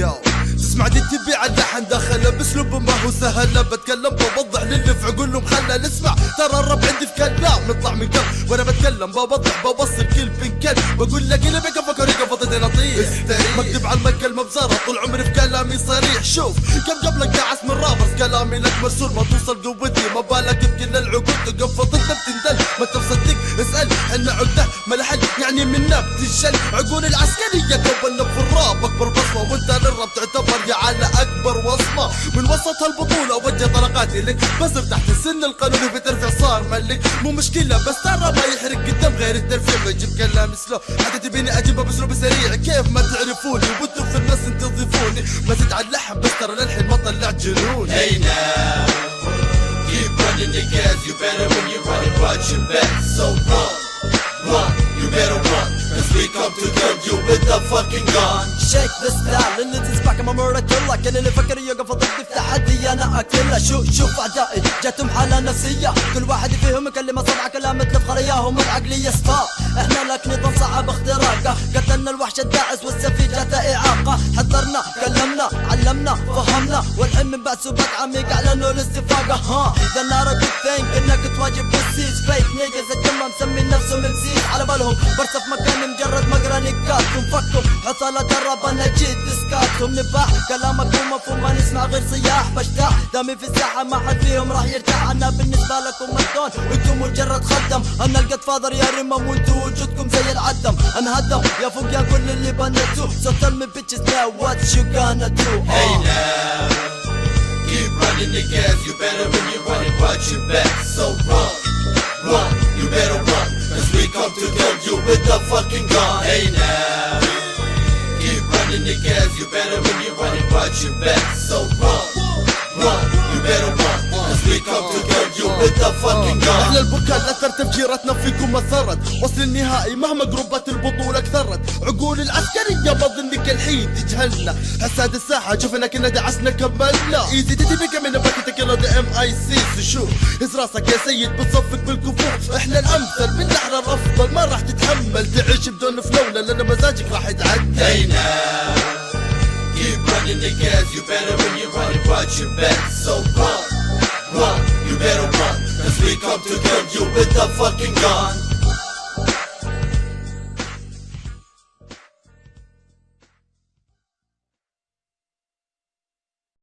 يو تسمع دي تبيع اللحن داخله باسلوب ما هو سهل، بتكلم بوضح للي في عقولهم خلنا نسمع. ترى الرب عندي في كلام نطلع من قلب، وانا بتكلم بوضح بوصل كل بنكل، بقول لك اللي بقى فكري قفطتي لطيف مكتب على المكة بزارة، طول عمري في كلامي صريح. شوف كم قبلك داعس من رابرز، كلامي لك مرسول ما توصل قوتي، ما بالك بكل العقود تقفط انت بتندل. ما تصدق اسأل حنا عقده ما لحل يعني منا بتنشل. عقول العسكرية كوبنا في الراب اكبر بصمة، وانت للراب تعتبر يا على اكبر وصمة. من وسط هالبطولة وجه طلقاتي لك، بزر تحت السن القانوني في ترفع صار ملك. مو مشكلة بس ترى ما يحرق قدام غير الترفيع، بجيب كلام سلو حتى تبيني اجيبه باسلوب سريع. كيف ما تعرفوني وانتم في النص تضيفوني، ما زيد على اللحن بس ترى للحين ما طلعت جنون. Hey now, keep running the gas, you better when you run it watch your back. So run, you better run, cause we come to kill you with the fucking gun. شيك ذا ستايل اللي تسمع كمان مرة كلها، كل اللي فكر يقف ضدي في تحدي انا اقتله. شوف اعدائي جاتهم حالة نفسية، كل واحد فيهم يكلم صدع كلام مثل خلياهم العقلية صفار. احنا لك نظام صعب اختراقه، قتلنا الوحش الداعس والسفيه جاته اعاقة. حذرنا كلمنا علمنا فهمنا، والحين من بعد سبات عميق اعلنوا الاستفاقة. ها ذا نار جود ثينج انك تواجب بالسيس، فيك نيجز الجمة مسمين نفسهم امسيس، على بالهم برصة في مكان مجرد مقرا نكات. فكوا حصلة درب انا جيت ديسكاتهم نباح، كلامك مو مفهوم ما نسمع غير صياح. بجتاح دامي في الساحة ما حد فيهم راح يرتاح، انا بالنسبة لكم مدون وانتم مجرد خدم. انا القد فاضر يا رمم وانتو وجودكم زي العدم. انهدم يا فوق يا كل اللي بنيتوه، so tell me bitches now what you gonna do. Hey now, keep running the gas, you better when you run it watch your back. So run, you better run, cause we come to kill you with the fucking gun. Hey now, keep running the gas, you better when you run it watch your back. So run, you better run, cause we come to kill you with the fucking gun. احنا البركان اثر تفجيراتنا فيكم اثرت، وصل النهائي مهما قربت البطولة كثرت. عقول العسكرية بظنك الحين تجهلنا، حساد الساحة شوفنا كنا دعسنا كملنا. ايزي تتبقى من باكتك يلا ذا ام اي سي. شوف هز راسك يا سيد بتصفق بالكفوف، احنا الامثل من احنا الافضل، ما راح تتحمل تعيش بدون فلونا لان مزاجك راح يتعدل. Hey now, keep running the gas, you better when you run it watch your back. So run, you better run, cause we come to kill you with the fucking gun.